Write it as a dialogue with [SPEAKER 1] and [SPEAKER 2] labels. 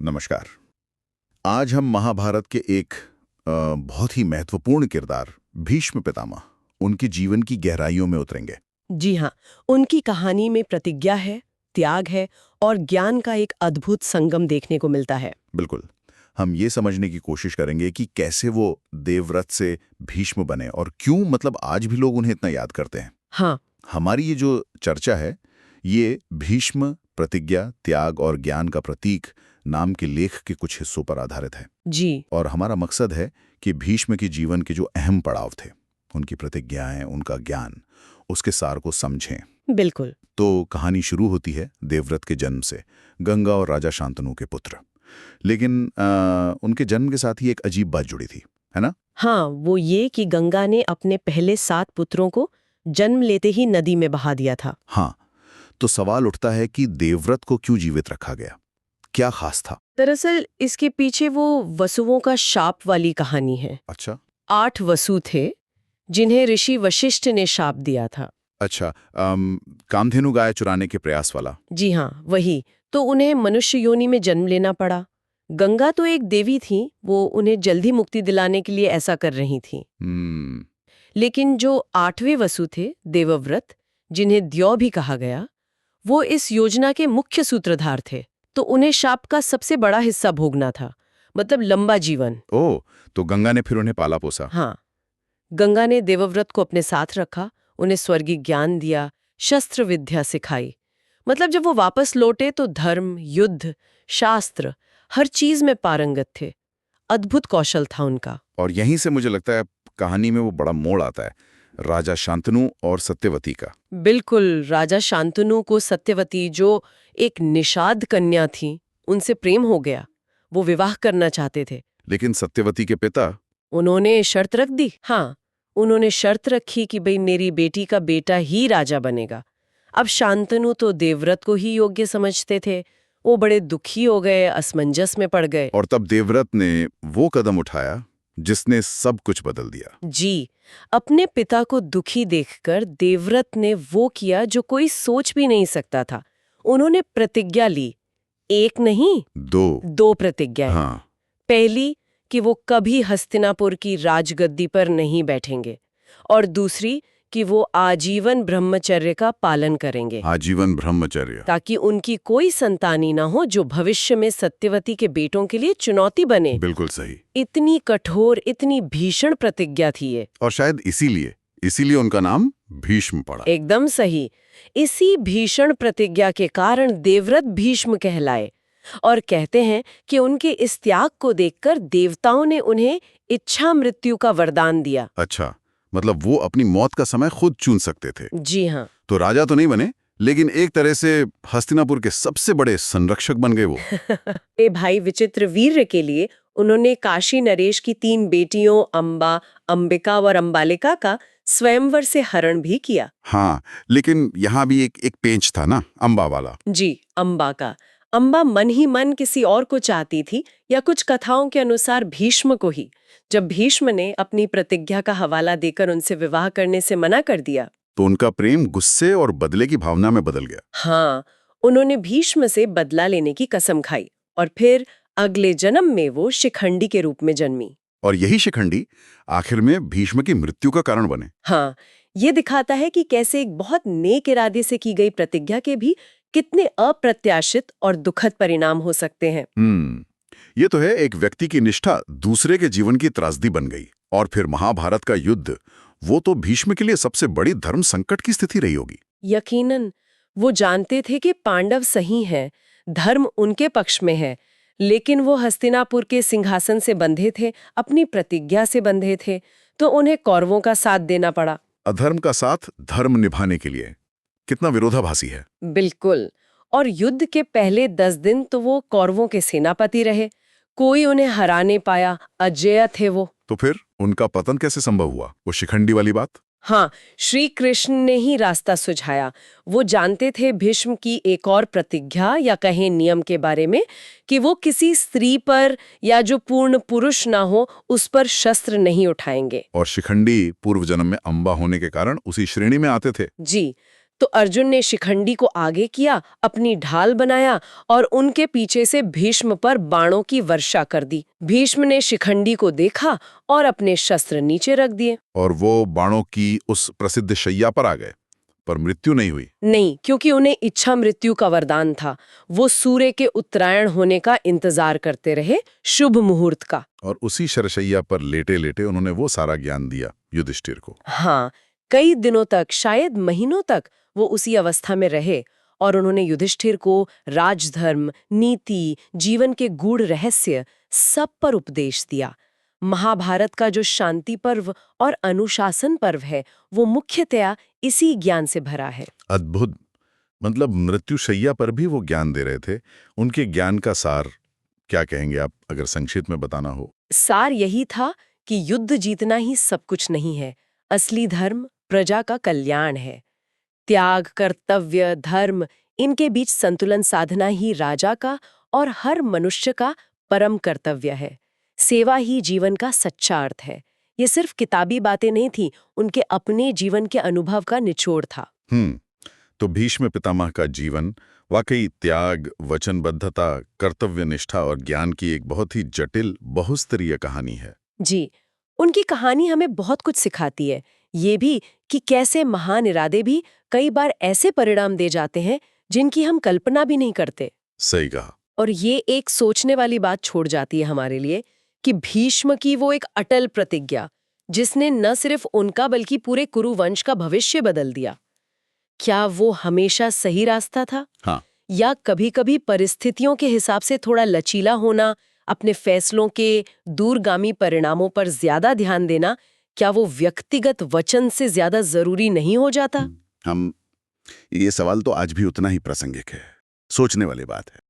[SPEAKER 1] नमस्कार। आज हम महाभारत के एक बहुत ही महत्वपूर्ण किरदार भीष्म पितामह उनके जीवन की गहराइयों में उतरेंगे।
[SPEAKER 2] जी हाँ, उनकी कहानी में प्रतिज्ञा है, त्याग है और ज्ञान का एक अद्भुत संगम देखने को मिलता है।
[SPEAKER 1] बिल्कुल, हम ये समझने की कोशिश करेंगे कि कैसे वो देवव्रत से भीष्म बने और क्यों आज भी लोग उन्हें इतना याद करते हैं।
[SPEAKER 2] हाँ,
[SPEAKER 1] हमारी ये जो चर्चा है, ये भीष्म, प्रतिज्ञा, त्याग और ज्ञान का प्रतीक नाम के लेख के कुछ हिस्सों पर आधारित है।
[SPEAKER 2] जी,
[SPEAKER 1] और हमारा मकसद है कि भीष्म के जीवन के जो अहम पड़ाव थे, उनकी प्रतिज्ञाएं, उनका ज्ञान, उसके सार को समझें।
[SPEAKER 2] बिल्कुल।
[SPEAKER 1] तो कहानी शुरू होती है देवव्रत के जन्म से, गंगा और राजा शांतनु के पुत्र। लेकिन उनके जन्म के साथ ही एक अजीब बात जुड़ी थी, है ना?
[SPEAKER 2] हाँ, वो ये कि गंगा ने अपने पहले 7 पुत्रों को जन्म लेते ही नदी में बहा दिया था।
[SPEAKER 1] हाँ, तो सवाल उठता है कि देवव्रत को क्यों जीवित रखा गया? क्या खास था?
[SPEAKER 2] दरअसल इसके पीछे वो वसुओं का शाप वाली कहानी है।
[SPEAKER 1] अच्छा
[SPEAKER 2] 8 वसु थे, जिन्हें ऋषि वशिष्ठ ने शाप दिया था।
[SPEAKER 1] अच्छा, कामधेनु गाय चुराने के प्रयास वाला।
[SPEAKER 2] जी हाँ, वही। तो उन्हें मनुष्य योनि में जन्म लेना पड़ा। गंगा तो एक देवी थी, वो उन्हें जल्दी मुक्ति दिलाने के लिए ऐसा कर रही थी। लेकिन जो 8वें वसु थे, देवव्रत, जिन्हें द्यौ भी कहा गया, वो इस योजना के मुख्य सूत्रधार थे। तो उन्हें शाप का सबसे बड़ा हिस्सा भोगना था, मतलब लंबा जीवन।
[SPEAKER 1] ओह, तो गंगा ने फिर उन्हें पाला पोसा।
[SPEAKER 2] हाँ, गंगा ने देवव्रत को अपने साथ रखा, उन्हें स्वर्गीय ज्ञान दिया, शस्त्र विद्या सिखाई। मतलब जब वो वापस लौटे तो धर्म, युद्ध, शास्त्र, हर चीज में पारंगत थे। अद्भुत कौशल था उनका।
[SPEAKER 1] और यहीं से मुझे लगता है कहानी में वो बड़ा मोड़ आता है, राजा शांतनु और सत्यवती का।
[SPEAKER 2] बिल्कुल, राजा शांतनु को सत्यवती, जो एक निषाद कन्या थी, उनसे प्रेम हो गया। वो विवाह करना चाहते थे।
[SPEAKER 1] लेकिन सत्यवती के पिता?
[SPEAKER 2] उन्होंने शर्त रख दी। हाँ, उन्होंने शर्त रखी कि भाई मेरी बेटी का बेटा ही राजा बनेगा। अब शांतनु तो देवव्रत को ही योग्य समझते थे। वो बड़े दुखी हो गए, असमंजस में पड़ गए।
[SPEAKER 1] और तब देवव्रत ने वो कदम उठाया जिसने सब कुछ बदल दिया।
[SPEAKER 2] जी, अपने पिता को दुखी देखकर देवव्रत ने वो किया जो कोई सोच भी नहीं सकता था। उन्होंने प्रतिज्ञा ली। एक नहीं, दो प्रतिज्ञाएं।
[SPEAKER 1] हाँ।
[SPEAKER 2] पहली कि वो कभी हस्तिनापुर की राजगद्दी पर नहीं बैठेंगे, और दूसरी कि वो आजीवन ब्रह्मचर्य का पालन करेंगे।
[SPEAKER 1] आजीवन ब्रह्मचर्य।
[SPEAKER 2] ताकि उनकी कोई संतानी ना हो जो भविष्य में सत्यवती के बेटों के लिए चुनौती बने।
[SPEAKER 1] बिल्कुल सही।
[SPEAKER 2] इतनी कठोर, इतनी भीषण प्रतिज्ञा थी ये।
[SPEAKER 1] और शायद इसीलिए उनका नाम भीष्म पड़ा।
[SPEAKER 2] एकदम सही। इसी भीषण प्रतिज्ञा के कारण देवव्रत भीष्म कहलाए। और कहते हैं कि उनके इस त्याग को देखकर देवताओं ने उन्हें इच्छा मृत्यु का वरदान दिया।
[SPEAKER 1] अच्छा, मतलब वो अपनी मौत का समय खुद चुन सकते थे।
[SPEAKER 2] जी हाँ।
[SPEAKER 1] तो राजा तो नहीं बने, लेकिन एक तरह से हस्तिनापुर के सबसे बड़े संरक्षक बन गए वो।
[SPEAKER 2] ए भाई विचित्र वीर्य के लिए उन्होंने काशी नरेश की 3 बेटियों अंबा, अंबिका और अंबालिका का स्वयंवर से हरण भी किया।
[SPEAKER 1] हाँ, लेकिन यहाँ भी एक पेंच था ना, अंबा वाला।
[SPEAKER 2] जी, अंबा का। अंबा मन ही मन किसी और को चाहती थी, या कुछ कथाओं के अनुसार भीष्म को ही। जब भीष्म ने अपनी प्रतिज्ञा का हवाला देकर उनसे विवाह करने से मना कर दिया,
[SPEAKER 1] तो उनका प्रेम गुस्से और बदले की भावना में बदल गया।
[SPEAKER 2] हाँ, उन्होंने भीष्म से बदला लेने की कसम खाई, और फिर अगले जन्म में वो शिखंडी के रूप में जन्मी।
[SPEAKER 1] और यही शिखंडी आखिर में भीष्म की मृत्यु का कारण बने।
[SPEAKER 2] हाँ, ये दिखाता है कि कैसे एक बहुत नेक इरादे से की गई प्रतिज्ञा के भी कितने अप्रत्याशित और दुखद परिणाम हो सकते हैं।
[SPEAKER 1] ये तो है, एक व्यक्ति की निष्ठा दूसरे के जीवन की त्रासदी बन गई। और फिर महाभारत का युद्ध, वो तो भीष्म के लिए सबसे बड़ी धर्म संकट की स्थिति रही होगी।
[SPEAKER 2] यकीनन, वो जानते थे कि पांडव सही हैं, धर्म उनके पक्ष में है, लेकिन वो हस्तिनापुर के सिंहासन से बंधे थे, अपनी प्रतिज्ञा से बंधे थे, तो उन्हें कौरवों का साथ देना पड़ा।
[SPEAKER 1] अधर्म का साथ धर्म निभाने के लिए कितना विरोधाभासी है।
[SPEAKER 2] बिल्कुल। और युद्ध के पहले 10 दिन तो वो कौरवों के सेनापति रहे। कोई उन्हें हरा नहीं पाया, अजेय थे वो।
[SPEAKER 1] तो फिर उनका पतन कैसे संभव हुआ? वो शिखंडी वाली बात?
[SPEAKER 2] हाँ, श्री कृष्ण ने ही रास्ता सुझाया। वो जानते थे भीष्म की एक और प्रतिज्ञा या कहे नियम के बारे में, कि वो किसी स्त्री पर या जो पूर्ण पुरुष ना हो उस पर शस्त्र नहीं उठाएंगे।
[SPEAKER 1] और शिखंडी पूर्व जन्म में अंबा होने के कारण उसी श्रेणी में आते थे।
[SPEAKER 2] जी, तो अर्जुन ने शिखंडी को आगे किया, अपनी ढाल बनाया और उनके पीछे से भीष्म पर बाणों की वर्षा कर दी। भीष्म ने शिखंडी को देखा और अपने शस्त्र नीचे रख दिए।
[SPEAKER 1] और वो बाणों की उस प्रसिद्ध शैया पर आ गए, पर मृत्यु नहीं हुई।
[SPEAKER 2] नहीं, क्योंकि उन्हें इच्छा मृत्यु का वरदान था। वो सूर्य के उत्तरायण होने का इंतजार करते रहे, शुभ मुहूर्त का।
[SPEAKER 1] और उसी शरशैया पर लेटे लेटे उन्होंने वो सारा ज्ञान दिया युधिष्ठिर को।
[SPEAKER 2] हाँ, कई दिनों तक, शायद महीनों तक वो उसी अवस्था में रहे और उन्होंने युधिष्ठिर को राजधर्म, नीति, जीवन के गूढ़ रहस्य सब पर उपदेश दिया। महाभारत का जो शांति पर्व और अनुशासन पर्व है, वो मुख्यतया इसी ज्ञान से भरा है।
[SPEAKER 1] अद्भुत। मतलब मृत्युशैया पर भी वो ज्ञान दे रहे थे। उनके ज्ञान का सार क्या कहेंगे आप, अगर संक्षिप्त में बताना हो?
[SPEAKER 2] सार यही था कि युद्ध जीतना ही सब कुछ नहीं है। असली धर्म प्रजा का कल्याण है। त्याग, कर्तव्य, धर्म, इनके बीच संतुलन साधना ही राजा का और हर मनुष्य का परम कर्तव्य है। सेवा ही जीवन का सच्चा अर्थ है। ये सिर्फ किताबी बातें नहीं थी, उनके अपने जीवन के अनुभव का निचोड़ था।
[SPEAKER 1] तो भीष्म पितामह का जीवन वाकई त्याग, वचनबद्धता, कर्तव्य निष्ठा और ज्ञान की एक बहुत ही जटिल, बहुस्तरीय कहानी है।
[SPEAKER 2] जी, उनकी कहानी हमें बहुत कुछ सिखाती है। ये भी कि कैसे महान इरादे भी कई बार ऐसे परिणाम दे जाते हैं जिनकी हम कल्पना भी नहीं करते।
[SPEAKER 1] सही कहा।
[SPEAKER 2] और ये एक सोचने वाली बात छोड़ जाती है हमारे लिए कि भीष्म की वो एक अटल प्रतिज्ञा, जिसने न सिर्फ उनका बल्कि पूरे कुरुवंश का भविष्य बदल दिया, क्या वो हमेशा सही रास्ता था?
[SPEAKER 1] हाँ।
[SPEAKER 2] या कभी-कभी परिस्थितियों के हिसाब से थोड़ा लचीला होना, अपने फैसलों के दूरगामी परिणामों पर ज्यादा ध्यान देना, क्या वो व्यक्तिगत वचन से ज्यादा जरूरी नहीं हो जाता?
[SPEAKER 1] ये सवाल तो आज भी उतना ही प्रासंगिक है। सोचने वाली बात है।